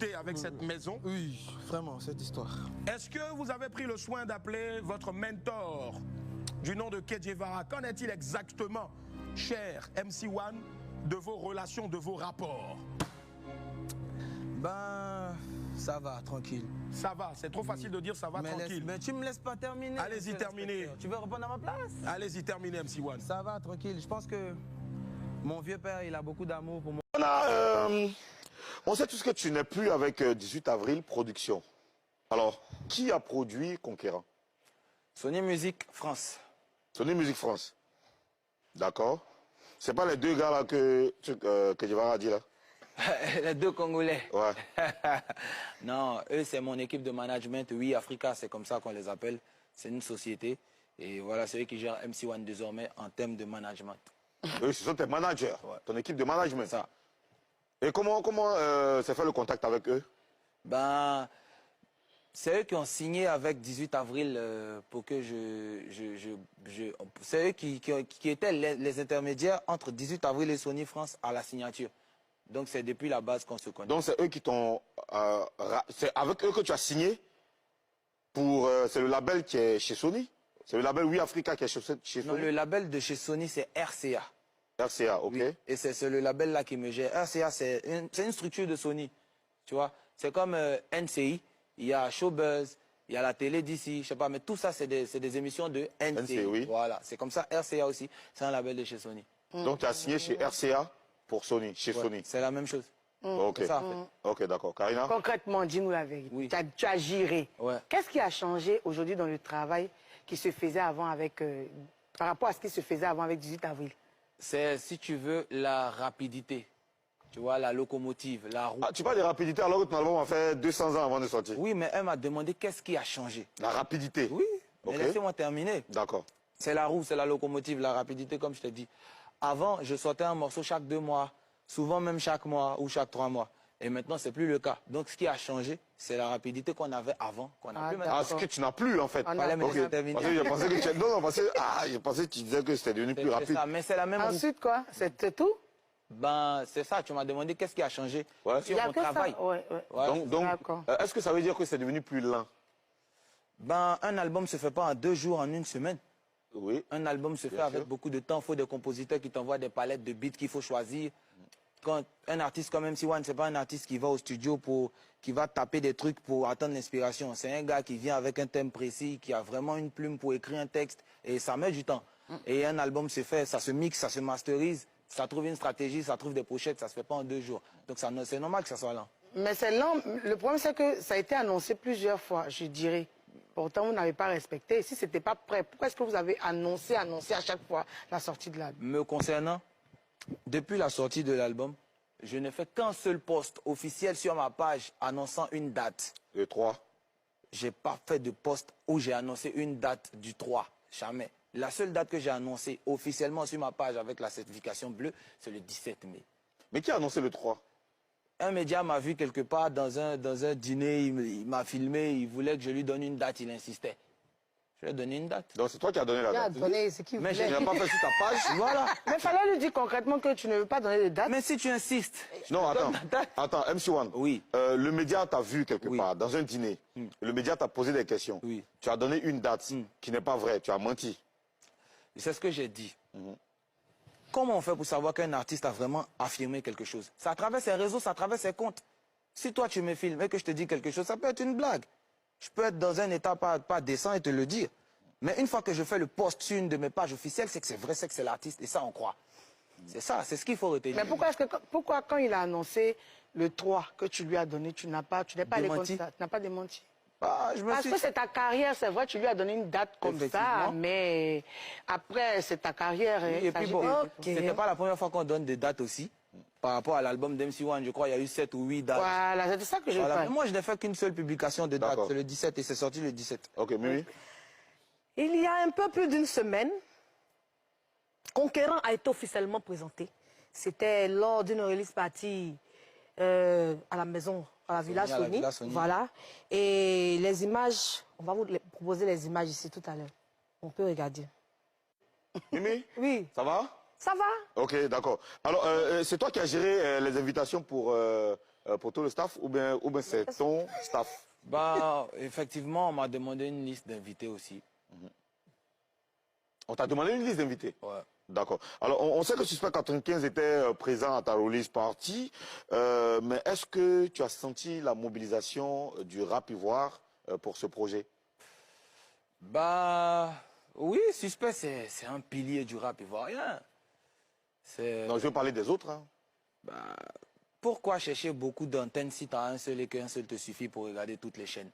difficultés avec cette maison? Oui, vraiment, cette histoire. Est-ce que vous avez pris le soin d'appeler votre mentor du nom de Kedjevara? Qu'en est-il exactement, cher MC1, de vos relations, de vos rapports? Ben, ça va, tranquille. Ça va, c'est trop facile de dire ça va, tranquille. Mais tu me laisses pas terminer. Allez-y, terminez. Tu veux répondre à ma place? Allez-y, terminez, MC1. Ça va, tranquille. Je pense que mon vieux père, il a beaucoup d'amour pour moi. On sait tous que tu n'es plus avec 18 avril Production. Alors, qui a produit Conquérant? Sony Music France. Sony Music France. D'accord. C'est pas les deux gars là que Kedjevara a dit là? Les deux Congolais. Ouais. Non, eux, c'est mon équipe de management. Oui, Africa, c'est comme ça qu'on les appelle. C'est une société. Et voilà, c'est eux qui gèrent MC1 désormais en termes de management. Eux, ce sont tes managers, Ouais. ton équipe de management. Ça. Et comment s'est fait le contact avec eux? Ben, c'est eux qui ont signé avec 18 avril pour que c'est eux qui étaient les intermédiaires entre 18 avril et Sony France à la signature. Donc c'est depuis la base qu'on se connaît. Donc c'est eux qui t'ont... c'est avec eux que tu as signé pour... c'est le label qui est chez Sony? C'est le label Oui Africa qui est chez Sony? Non, le label de chez Sony, c'est RCA. RCA, ok. Oui. Et c'est le label là qui me gère. RCA, c'est une structure de Sony. Tu vois, c'est comme NCI, il y a Showbuzz, il y a la télé d'ici, je sais pas, mais tout ça, c'est des émissions de NCI. NCI, oui. Voilà, c'est comme ça. RCA aussi, c'est un label de chez Sony. Donc tu as signé chez RCA pour Sony, chez Sony. C'est la même chose. Ok. C'est ça, en fait. Ok, d'accord. Karina? Concrètement, dis-nous la vérité. Oui. Tu as géré. Ouais. Qu'est-ce qui a changé aujourd'hui dans le travail qui se faisait avant avec, par rapport à ce qui se faisait avant avec 18 avril? C'est, si tu veux, la rapidité. Tu vois, la locomotive, la roue. Ah, tu parles de rapidité alors que ton album a fait 200 ans avant de sortir? Oui, mais elle m'a demandé qu'est-ce qui a changé. La rapidité? Oui, mais Ok. laissez-moi terminer. D'accord. C'est la roue, c'est la locomotive, la rapidité, comme je t'ai dit. Avant, je sortais un morceau chaque 2 mois, souvent même chaque mois ou chaque 3 mois. Et maintenant, c'est plus le cas. Donc, ce qui a changé, c'est la rapidité qu'on avait avant, qu'on n'a plus maintenant. Ah, ce que tu n'as plus en fait. Fallait me Ok. terminer. Parce que je pensais que tu... Non, parce que, je pensais que tu disais que c'était devenu plus C'est rapide. ça, mais c'est la même roue. Ensuite, quoi? C'était tout? Ben, c'est ça, tu m'as demandé qu'est-ce qui a changé Ouais. sur Il y a mon que ça. travail. Ouais. Ouais. Donc D'accord. est-ce que ça veut dire que c'est devenu plus lent? Ben, un album se fait pas en 2 jours, en 1 semaine. Oui. Un album se fait Bien avec sûr. beaucoup de temps. Il faut des compositeurs qui t'envoient des palettes de beats qu'il faut choisir. Quand un artiste comme MC1, c'est pas un artiste qui va au studio qui va taper des trucs pour attendre l'inspiration. C'est un gars qui vient avec un thème précis, qui a vraiment une plume pour écrire un texte. Et ça met du temps. Et un album se fait, ça se mixe, ça se masterise, ça trouve une stratégie, ça trouve des pochettes, ça se fait pas en 2 jours. Donc c'est normal que ça soit lent. Mais c'est lent. Le problème, c'est que ça a été annoncé plusieurs fois, je dirais. Pourtant, vous n'avez pas respecté. Si ce n'était pas prêt, pourquoi est-ce que vous avez annoncé à chaque fois la sortie de l'album? Me concernant, depuis la sortie de l'album, je n'ai fait qu'un seul post officiel sur ma page annonçant une date. Le 3. J'ai pas fait de post où j'ai annoncé une date du 3. Jamais. La seule date que j'ai annoncée officiellement sur ma page avec la certification bleue, c'est le 17 mai. Mais qui a annoncé le 3? Un média m'a vu quelque part dans un dîner, il m'a filmé, il voulait que je lui donne une date, il insistait. Je lui ai donné une date. Donc c'est toi qui as donné la Il a date. donné ce qu'il Mais voulait. je n'ai pas fait sur ta page, voilà. Mais il fallait lui dire concrètement que tu ne veux pas donner de date. Mais si tu insistes. Non, attends. Donne ta date. Attends, MC1. Oui. Le média t'a vu quelque Oui. part, dans un dîner. Le média t'a posé des questions. Oui. Tu as donné une date qui n'est pas vraie. Tu as menti. C'est ce que j'ai dit. Comment on fait pour savoir qu'un artiste a vraiment affirmé quelque chose? C'est à travers ses réseaux, c'est à travers ses comptes. Si toi tu me filmes et que je te dis quelque chose, ça peut être une blague. Je peux être dans un état pas décent et te le dire. Mais une fois que je fais le post sur une de mes pages officielles, c'est que c'est vrai, c'est que c'est l'artiste. Et ça, on croit. C'est ça, c'est ce qu'il faut retenir. Mais pourquoi quand il a annoncé le 3 que tu lui as donné, tu n'es pas allé contre Démenti. ça, tu n'as pas démenti? Ah, je me Parce suis... que c'est ta carrière, c'est vrai, tu lui as donné une date comme ça, Effectivement. mais après, c'est ta carrière. Et ça puis gère bon, des- c'était pas la première fois qu'on donne des dates aussi. Par rapport à l'album d'MC1, je crois qu'il y a eu 7 ou 8 dates. Voilà, c'est ça que je Voilà. fais. Mais moi, je n'ai fait qu'une seule publication de date, D'accord. c'est le 17 et c'est sorti le 17. Ok, Mimi. Il y a un peu plus d'une semaine, Conquérant a été officiellement présenté. C'était lors d'une release party à la maison, à la Villa à la Sony. Villa Sony. Voilà. Et les images, on va vous proposer les images ici tout à l'heure. On peut regarder. Mimi, Oui, ça va? ça va. Ok, d'accord. Alors, c'est toi qui as géré les invitations pour pour tout le staff ou bien c'est ton staff? Bah, effectivement, on m'a demandé une liste d'invités aussi. On t'a demandé une liste d'invités? Ouais. D'accord. Alors, on sait que Suspect 95 était présent à ta release party, mais est-ce que tu as senti la mobilisation du rap ivoire pour ce projet? Bah, oui, Suspect, c'est un pilier du rap ivoirien. Non, je veux parler des autres. Hein. Bah, pourquoi chercher beaucoup d'antennes si tu as un seul et qu'un seul te suffit pour regarder toutes les chaînes?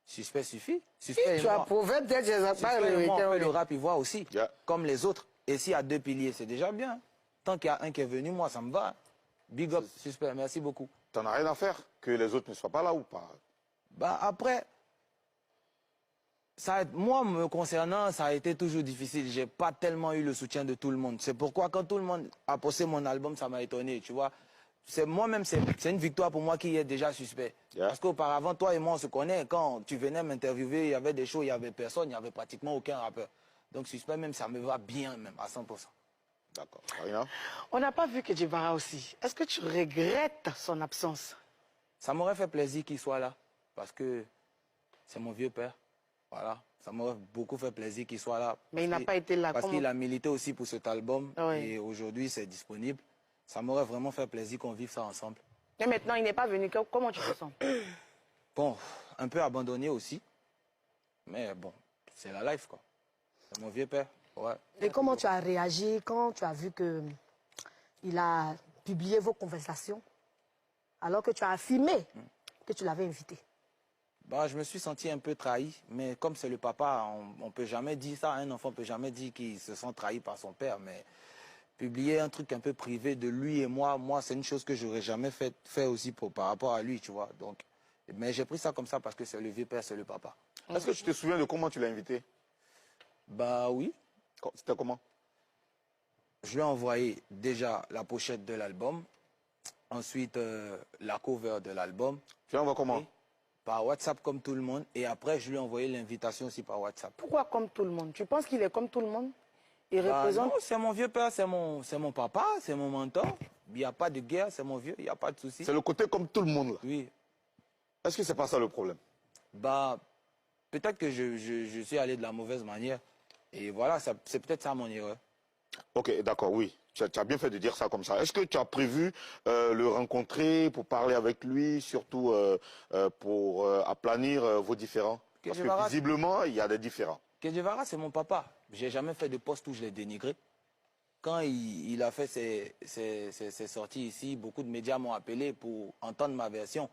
Suspect suffit. Suspect et Tu as moi. prouvé peut-être que j'ai pas Suspect et moi, on fait le le rap ivoire aussi, Yeah. comme les autres. Et s'il y a deux piliers, c'est déjà bien. Tant qu'il y a un qui est venu, moi, ça me va. Big up, Suspect, merci beaucoup. T'en as rien à faire que les autres ne soient pas là ou pas? Bah, après, moi, me concernant, ça a été toujours difficile. J'ai pas tellement eu le soutien de tout le monde. C'est pourquoi quand tout le monde a posté mon album, ça m'a étonné, tu vois. Moi-même, c'est une victoire pour moi qui est déjà Suspect. Yeah. Parce qu'auparavant, toi et moi, on se connaît. Quand tu venais m'interviewer, il y avait des shows, il n'y avait personne, il n'y avait pratiquement aucun rappeur. Donc Suspect, même, ça me va bien, même, à 100%. D'accord. Karina? On n'a pas vu que Djevara aussi. Est-ce que tu regrettes son absence? Ça m'aurait fait plaisir qu'il soit là. Parce que c'est mon vieux père. Voilà. Ça m'aurait beaucoup fait plaisir qu'il soit là. Mais il n'a pas été là. Parce Comment- qu'il a milité aussi pour cet album. Oui. Et aujourd'hui, c'est disponible. Ça m'aurait vraiment fait plaisir qu'on vive ça ensemble. Mais maintenant, il n'est pas venu. Comment tu te sens? Bon, un peu abandonné aussi. Mais bon, c'est la life, quoi. C'est mon vieux père. Ouais. Et comment tu as réagi quand tu as vu que il a publié vos conversations alors que tu as affirmé que tu l'avais invité? Bah, je me suis senti un peu trahi, mais comme c'est le papa, on ne peut jamais dire ça. Un enfant ne peut jamais dire qu'il se sent trahi par son père. Mais publier un truc un peu privé de lui et moi, c'est une chose que j'aurais jamais fait aussi par rapport à lui, tu vois. Donc, mais j'ai pris ça comme ça parce que c'est le vieux père, c'est le papa. Est-ce que tu te souviens de comment tu l'as invité? Bah oui, C'était comment? je lui ai envoyé déjà la pochette de l'album, ensuite la cover de l'album, Tu l'envoies comment? et par WhatsApp comme tout le monde, et après je lui ai envoyé l'invitation aussi par WhatsApp. Pourquoi comme tout le monde? Tu penses qu'il est comme tout le monde? Il Bah représente... non, c'est mon vieux père, c'est mon papa, c'est mon mentor. Il n'y a pas de guerre, c'est mon vieux, il n'y a pas de souci. C'est le côté comme tout le monde. Là. Oui, Est-ce que c'est pas ça le problème? bah peut-être que je suis allé de la mauvaise manière, et voilà, c'est peut-être ça mon erreur. Ok, d'accord, oui. Tu as bien fait de dire ça comme ça. Est-ce que tu as prévu le rencontrer pour parler avec lui, surtout pour aplanir vos différends? Parce que Djevara- visiblement, il y a des différends. Djevara, c'est mon papa. J'ai jamais fait de poste où je l'ai dénigré. Quand il a fait ses sorties ici, beaucoup de médias m'ont appelé pour entendre ma version.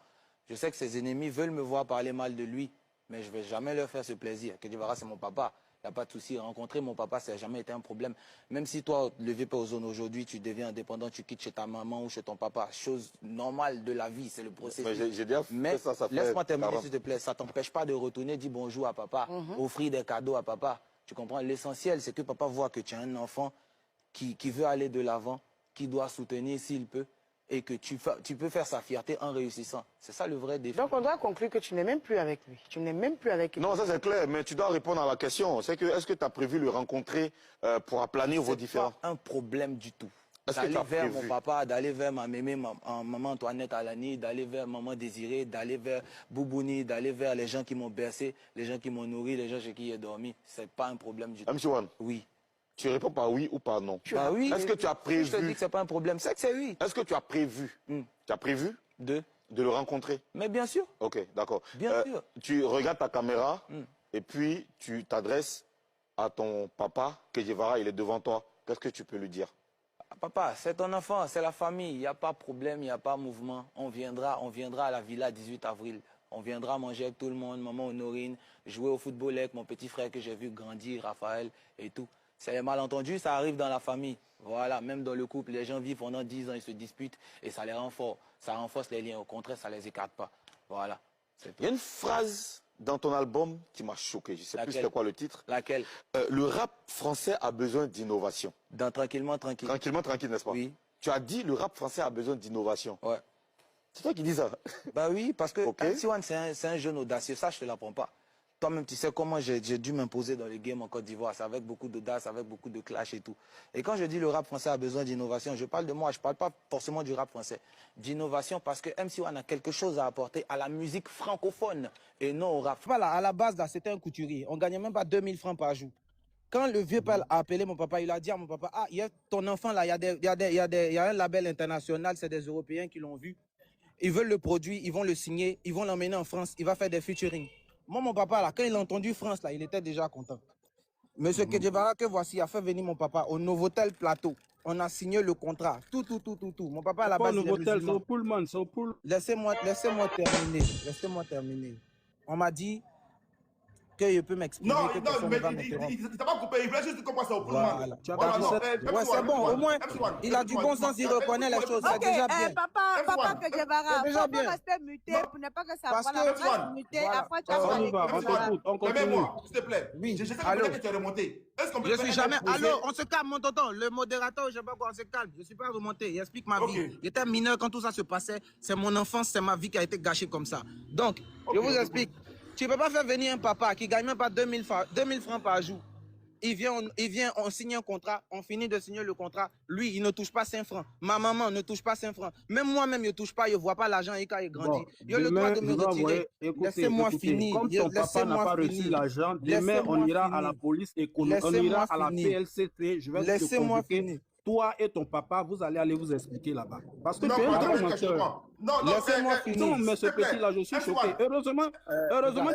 Je sais que ses ennemis veulent me voir parler mal de lui, mais je ne vais jamais leur faire ce plaisir. Djevara, c'est mon papa. Il n'y a pas de souci. Rencontrer mon papa, ça n'a jamais été un problème. Même si toi, le VP Ozone aujourd'hui, tu deviens indépendant, tu quittes chez ta maman ou chez ton papa. Chose normale de la vie, c'est le processus. Mais j'ai déjà fait Mais ça fait laisse-moi terminer, 40. s'il te plaît. Ça ne t'empêche pas de retourner, dire bonjour à papa, offrir des cadeaux à papa. Tu comprends? L'essentiel, c'est que papa voit que tu es un enfant qui veut aller de l'avant, qui doit soutenir s'il peut, et que tu peux faire sa fierté en réussissant. C'est ça le vrai défi. Donc on doit conclure que tu n'es même plus avec lui. Tu n'es même plus avec lui. Non, ça c'est clair, mais tu dois répondre à la question. C'est que est-ce que tu as prévu le rencontrer pour aplanir vos C'est différends? pas un problème du tout. Est-ce que D'aller tu as vers prévu? mon papa, d'aller vers ma mémé, maman Antoinette Alani, d'aller vers maman Désirée, d'aller vers Boubouni, d'aller vers les gens qui m'ont bercé, les gens qui m'ont nourri, les gens chez qui j'ai dormi. C'est pas un problème du tout. MC One, Oui. tu réponds par oui ou par non? Bah oui. Est-ce que tu as Je te dis prévu? que c'est pas un problème. C'est que c'est oui. Est-ce que tu as prévu? Tu as prévu Deux. de le rencontrer? Mais bien sûr. Ok, d'accord. Bien sûr. Tu regardes ta caméra et puis tu t'adresses à ton papa, Kedjevara, il est devant toi. Qu'est-ce que tu peux lui dire? Ah, papa, c'est ton enfant, c'est la famille. Il n'y a pas de problème, il n'y a pas de mouvement. On viendra à la villa 18 avril. On viendra manger avec tout le monde, maman Honorine, jouer au football avec mon petit frère que j'ai vu grandir, Raphaël et tout. C'est les malentendus, ça arrive dans la famille. Voilà, même dans le couple, les gens vivent pendant 10 ans, ils se disputent et ça les renforce. Ça renforce les liens, au contraire, ça les écarte pas. Voilà. Il y a une phrase dans ton album qui m'a choqué. Je ne sais plus Laquelle? c'était quoi le titre. Laquelle? Le rap français a besoin d'innovation. Dans Tranquillement, tranquille. Tranquillement, tranquille, n'est-ce pas? Oui. Tu as dit le rap français a besoin d'innovation. Ouais. C'est toi qui dis ça. Bah oui, parce que Ok. MC One, c'est un jeune audacieux. Ça, je te l'apprends pas. toi-même, tu sais comment j'ai dû m'imposer dans le game en Côte d'Ivoire. C'est avec beaucoup d'audace, avec beaucoup de clash et tout. Et quand je dis le rap français a besoin d'innovation, je parle de moi, je ne parle pas forcément du rap français. D'innovation parce que MC1 a quelque chose à apporter à la musique francophone et non au rap. Voilà, à la base, là, c'était un couturier. On ne gagnait même pas 2000 francs par jour. Quand le vieux père a appelé mon papa, il a dit à mon papa, ah, il y a ton enfant là, il y a un label international, c'est des Européens qui l'ont vu. Ils veulent le produit, ils vont le signer, ils vont l'emmener en France, il va faire des featuring. Moi, mon papa, là, quand il a entendu France, là, il était déjà content. Monsieur Kedjevara, que voici, a fait venir mon papa au Novotel Plateau. On a signé le contrat, tout. Mon papa, à la base, il est musulman. Laissez-moi terminer. On m'a dit que je peux m'exprimer. Non, mais il t'a pas coupé, il voulait juste comprendre ça au Pullman. Ouais, c'est bon, au moins, il a du bon sens, il reconnaît les choses, c'est déjà bien. Papa Kedjevara, c'est déjà bien. Rester muté pour ne pas que ça Parce voilà, que muté, après tu vas on y va, on continue. Mets-moi, s'il te plaît. Oui, Je sais allô. que tu es remonté. Je suis jamais. Allô, on se calme, mon tonton. Le modérateur, je sais pas quoi, on se calme. Je suis pas remonté. Il explique ma vie. J'étais mineur quand tout ça se passait. C'est mon enfance, c'est ma vie qui a été gâchée comme ça. Donc, je vous explique. Tu ne peux pas faire venir un papa qui ne gagne même pas 2000 francs par jour. Il vient, on signe un contrat, on finit de signer le contrat. Lui, il ne touche pas 5 francs. Ma maman ne touche pas 5 francs. Même moi-même, je ne touche pas, je ne vois pas l'argent et quand il grandit. Il a le droit de me retirer. Laissez-moi finir. Comme ton papa n'a pas reçu l'argent, demain, on ira à la police économique, on ira à la PLCT. Je vais te convoquer. Toi et ton papa, vous allez aller vous expliquer là-bas. Parce que tu es un grand menteur. Non, laissez-moi finir. Non, mais ce petit-là, je suis choqué. Heureusement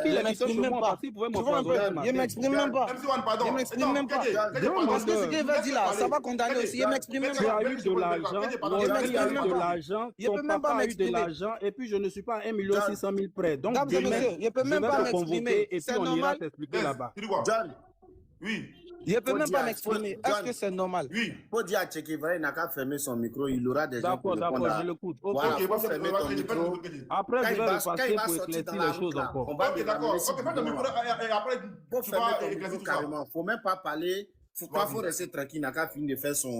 qu'il est quitté chez moi parce qu'il pouvait m'empoisonner. Il ne m'exprime même pas. Il ne m'exprime même pas. Parce que ce qu'il va dire là, ça va condamner aussi. Il ne m'exprime même pas. Tu as eu de l'argent. Il a eu de l'argent. Ton papa a eu de l'argent. Et puis, je ne suis pas à 1 600 000 près. Donc, demain, je vais te convoquer et puis on ira t'expliquer là-bas. John. Oui. Il ne peut même pas m'exprimer. Est-ce que c'est normal? Oui. Faut dire à Tchékévara, il n'a qu'à fermer son micro, il aura des gens pour répondre. D'accord, je l'écoute. Voilà, faut fermer ton micro. Après, je vais repasser pour éclaircir les choses encore. Ok, d'accord. Ok, ferme ton micro et après, tu vas éclaircir tout carrément. Il ne faut même pas parler. Il faut rester tranquille, il n'a qu'à finir de faire son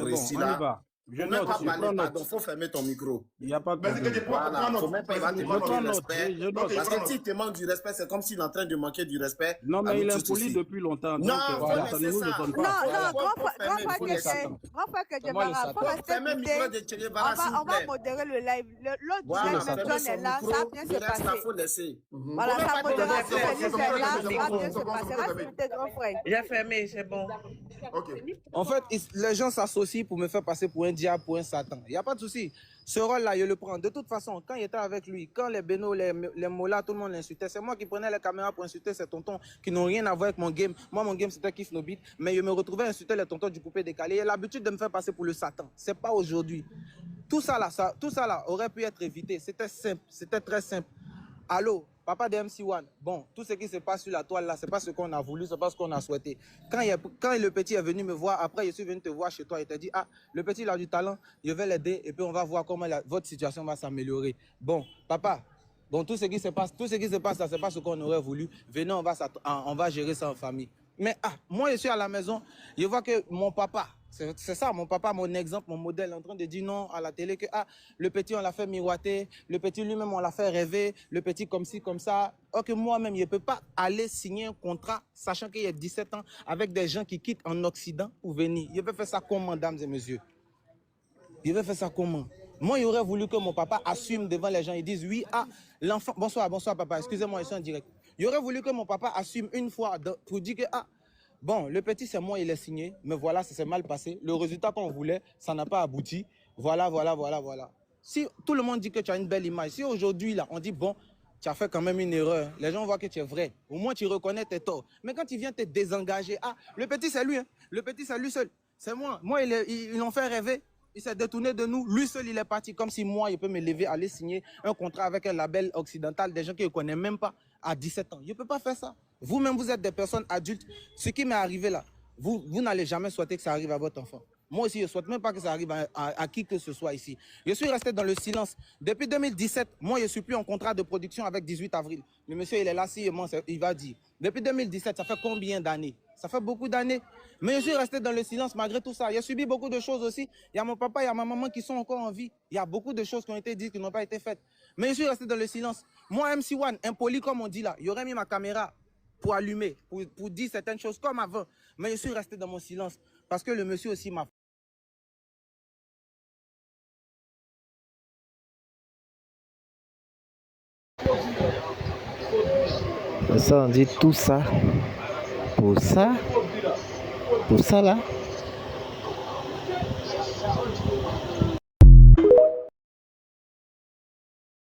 récit là. Je note, il faut fermer ton micro. Il n'y a pas de problème. Voilà, faut même pas te manquer du respect. Parce que s'il te manque du respect, c'est comme s'il est en train de manquer du respect. Non, mais il est impoli depuis longtemps. Non, ça ne nous étonne pas. grand frère Kedjevara, faut rester muté. On va modérer le live. L'autre même John est là, ça va bien se passer. Voilà, sa modération est là, ça va bien se passer. Reste muté, grand frère. J'ai fermé, c'est bon. En fait, les gens s'associent pour me faire passer pour un diable, pour un Satan. Il n'y a pas de souci. Ce rôle-là, je le prends. De toute façon, quand il était avec lui, quand les Beno, les Mola, tout le monde l'insultait, c'est moi qui prenais les caméras pour insulter ces tontons qui n'ont rien à voir avec mon game. Moi, mon game, c'était Kiff No Beat. Mais je me retrouvais à insulter les tontons du coupé décalé. Il a l'habitude de me faire passer pour le Satan. Ce n'est pas aujourd'hui. Tout ça là aurait pu être évité. C'était simple. C'était très simple. Allô, papa de MC1, bon, tout ce qui se passe sur la toile là, c'est pas ce qu'on a voulu, c'est pas ce qu'on a souhaité. Quand le petit est venu me voir, après je suis venu te voir chez toi, il t'a dit, ah, le petit il a du talent, je vais l'aider et puis on va voir comment votre situation va s'améliorer. Bon, papa, bon, tout ce qui se passe là, c'est pas ce qu'on aurait voulu. Venez, on va gérer ça en famille. Mais moi je suis à la maison, je vois que mon papa, c'est ça, mon papa, mon exemple, mon modèle, en train de dire non à la télé que le petit, on l'a fait miroiter, le petit lui-même, on l'a fait rêver, le petit comme ci, comme ça. Or que moi-même, je ne peux pas aller signer un contrat, sachant qu'il y a 17 ans, avec des gens qui quittent en Occident pour venir. Je vais faire ça comment, mesdames et messieurs? Je vais faire ça comment? Moi, j'aurais voulu que mon papa assume devant les gens. Ils disent oui, l'enfant... Bonsoir papa, excusez-moi, ils sont en direct. J'aurais voulu que mon papa assume une fois pour dire que... Bon, le petit, c'est moi, il est signé, mais voilà, ça s'est mal passé. Le résultat qu'on voulait, ça n'a pas abouti. Voilà. Si tout le monde dit que tu as une belle image, si aujourd'hui, là, on dit, bon, tu as fait quand même une erreur, les gens voient que tu es vrai. Au moins, tu reconnais tes torts. Mais quand tu viens te désengager, le petit, c'est lui, hein. Le petit, c'est lui seul. C'est moi. Moi, ils l'ont fait rêver. Il s'est détourné de nous. Lui seul, il est parti. Comme si moi, il peut me lever, aller signer un contrat avec un label occidental, des gens qui ne connaissent même pas à 17 ans. Je ne peux pas faire ça. Vous-même, vous êtes des personnes adultes. Ce qui m'est arrivé là, vous n'allez jamais souhaiter que ça arrive à votre enfant. Moi aussi, je ne souhaite même pas que ça arrive à qui que ce soit ici. Je suis resté dans le silence. Depuis 2017, moi, je ne suis plus en contrat de production avec 18 avril. Le monsieur, il est là, il va dire. Depuis 2017, ça fait combien d'années? Ça fait beaucoup d'années. Mais je suis resté dans le silence malgré tout ça. J'ai subi beaucoup de choses aussi. Il y a mon papa, il y a ma maman qui sont encore en vie. Il y a beaucoup de choses qui ont été dites, qui n'ont pas été faites. Mais je suis resté dans le silence. Moi, MC1, impoli comme on dit là, il aurait mis ma caméra pour allumer, pour dire certaines choses comme avant. Mais je suis resté dans mon silence parce que le monsieur aussi m'a... Ça, on dit tout ça. Pour ça là.